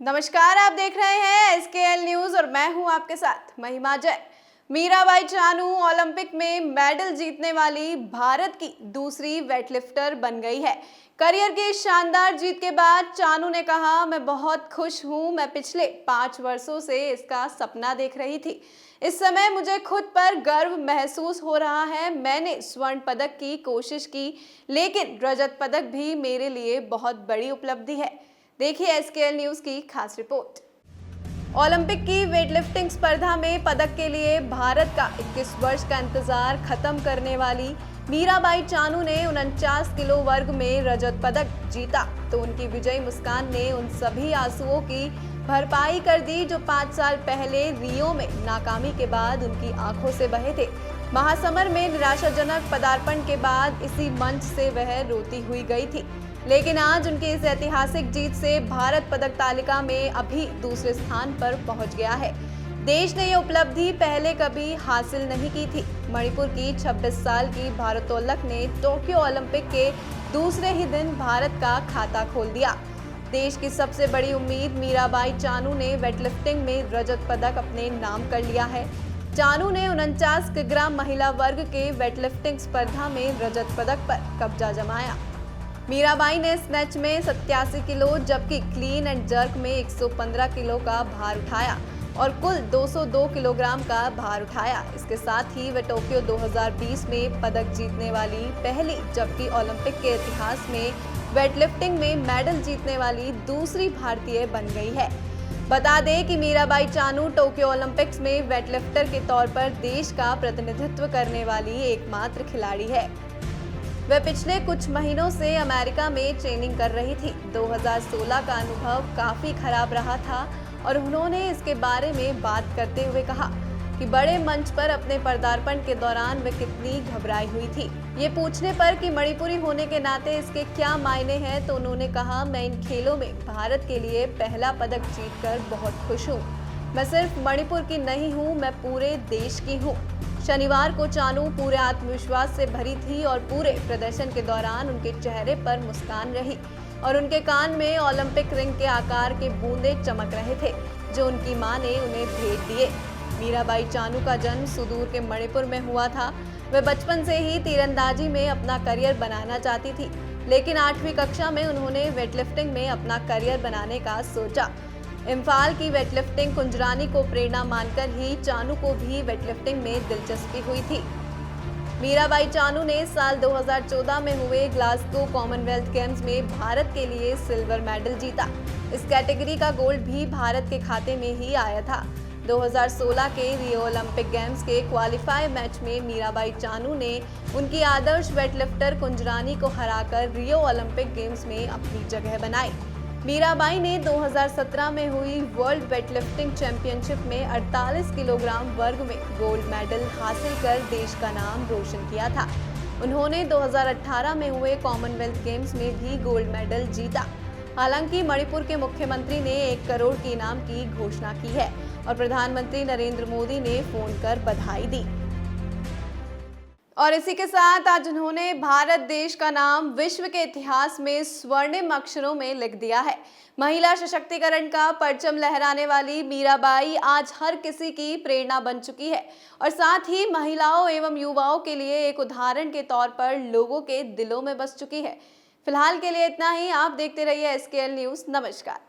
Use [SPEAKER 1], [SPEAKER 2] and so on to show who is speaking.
[SPEAKER 1] नमस्कार, आप देख रहे हैं SKL न्यूज और मैं हूं आपके साथ महिमा जय। मीराबाई चानू ओलंपिक में मेडल जीतने वाली भारत की दूसरी वेटलिफ्टर बन गई है। करियर की शानदार जीत के बाद चानू ने कहा, मैं बहुत खुश हूं। मैं पिछले 5 वर्षों से इसका सपना देख रही थी। इस समय मुझे खुद पर गर्व महसूस हो रहा है। मैंने स्वर्ण पदक की कोशिश की, लेकिन रजत पदक भी मेरे लिए बहुत बड़ी उपलब्धि है। देखिए SKL न्यूज की खास रिपोर्ट। ओलंपिक की वेटलिफ्टिंग स्पर्धा में पदक के लिए भारत का 21 वर्ष का इंतजार खत्म करने वाली मीराबाई चानू ने 49 किलो वर्ग में रजत पदक जीता तो उनकी विजयी मुस्कान ने उन सभी आंसुओं की भरपाई कर दी जो 5 साल पहले रियो में नाकामी के बाद उनकी आंखों से बहे थे। महासमर में निराशाजनक पदार्पण के बाद इसी मंच से वह रोती हुई गई थी, लेकिन आज उनकी इस ऐतिहासिक जीत से भारत पदक तालिका में अभी दूसरे स्थान पर पहुंच गया है। देश ने यह उपलब्धि पहले कभी हासिल नहीं की थी। मणिपुर की 26 साल की भारोत्तोलक ने टोक्यो ओलंपिक के दूसरे ही दिन भारत का खाता खोल दिया। देश की सबसे बड़ी उम्मीद मीराबाई चानू ने वेटलिफ्टिंग में रजत पदक अपने नाम कर लिया है। चानू ने 49 किलोग्राम महिला वर्ग के वेटलिफ्टिंग स्पर्धा में रजत पदक पर कब्जा जमाया। मीराबाई ने स्नैच में 87 किलो जबकि क्लीन एंड जर्क में 115 किलो का भार उठाया और कुल 202 किलोग्राम का भार उठाया। इसके साथ ही वे टोक्यो 2020 में पदक जीतने वाली पहली जबकि ओलंपिक के इतिहास में वेटलिफ्टिंग में मेडल जीतने वाली दूसरी भारतीय बन गई है। बता दें कि मीराबाई चानू टोक्यो ओलंपिक्स में वेटलिफ्टर के तौर पर देश का प्रतिनिधित्व करने वाली एकमात्र खिलाड़ी है। वह पिछले कुछ महीनों से अमेरिका में ट्रेनिंग कर रही थी। 2016 का अनुभव काफी खराब रहा था और उन्होंने इसके बारे में बात करते हुए कहा कि बड़े मंच पर अपने पदार्पण के दौरान वे कितनी घबराई हुई थी। ये पूछने पर कि मणिपुरी होने के नाते इसके क्या मायने हैं तो उन्होंने कहा, मैं इन खेलों में भारत के लिए पहला पदक जीतकर बहुत खुश हूँ। मैं सिर्फ मणिपुर की नहीं हूँ, मैं पूरे देश की हूँ। शनिवार को चानू पूरे आत्मविश्वास से भरी थी और पूरे प्रदर्शन के दौरान उनके चेहरे पर मुस्कान रही और उनके कान में ओलंपिक रिंग के आकार के बूंदे चमक रहे थे जो उनकी मां ने उन्हें भेंट दिए। मीराबाई चानू का जन्म सुदूर के मणिपुर में हुआ था। वह बचपन से ही तीरंदाजी में अपना करियर बनाना चाहती थी, लेकिन 8वीं कक्षा में उन्होंने वेटलिफ्टिंग में अपना करियर बनाने का सोचा। इम्फाल की वेटलिफ्टिंग कुंजरानी को प्रेरणा मानकर ही चानू को भी वेटलिफ्टिंग में दिलचस्पी हुई थी। मीराबाई चानू ने साल 2014 में हुए ग्लासगो कॉमनवेल्थ गेम्स में भारत के लिए सिल्वर मेडल जीता। इस कैटेगरी का गोल्ड भी भारत के खाते में ही आया था। 2016 के रियो ओलंपिक गेम्स के क्वालिफाई मैच में मीराबाई चानू ने उनकी आदर्श वेटलिफ्टर कुंजरानी को हराकर रियो ओलंपिक गेम्स में अपनी जगह बनाई। मीराबाई ने 2017 में हुई वर्ल्ड वेटलिफ्टिंग चैंपियनशिप में 48 किलोग्राम वर्ग में गोल्ड मेडल हासिल कर देश का नाम रोशन किया था। उन्होंने 2018 में हुए कॉमनवेल्थ गेम्स में भी गोल्ड मेडल जीता। हालांकि मणिपुर के मुख्यमंत्री ने 1 करोड़ के इनाम की घोषणा की है और प्रधानमंत्री नरेंद्र मोदी ने फोन कर बधाई दी। और इसी के साथ आज उन्होंने भारत देश का नाम विश्व के इतिहास में स्वर्णिम अक्षरों में लिख दिया है। महिला सशक्तिकरण का परचम लहराने वाली मीराबाई आज हर किसी की प्रेरणा बन चुकी है और साथ ही महिलाओं एवं युवाओं के लिए एक उदाहरण के तौर पर लोगों के दिलों में बस चुकी है। फिलहाल के लिए इतना ही। आप देखते रहिए SKL न्यूज। नमस्कार।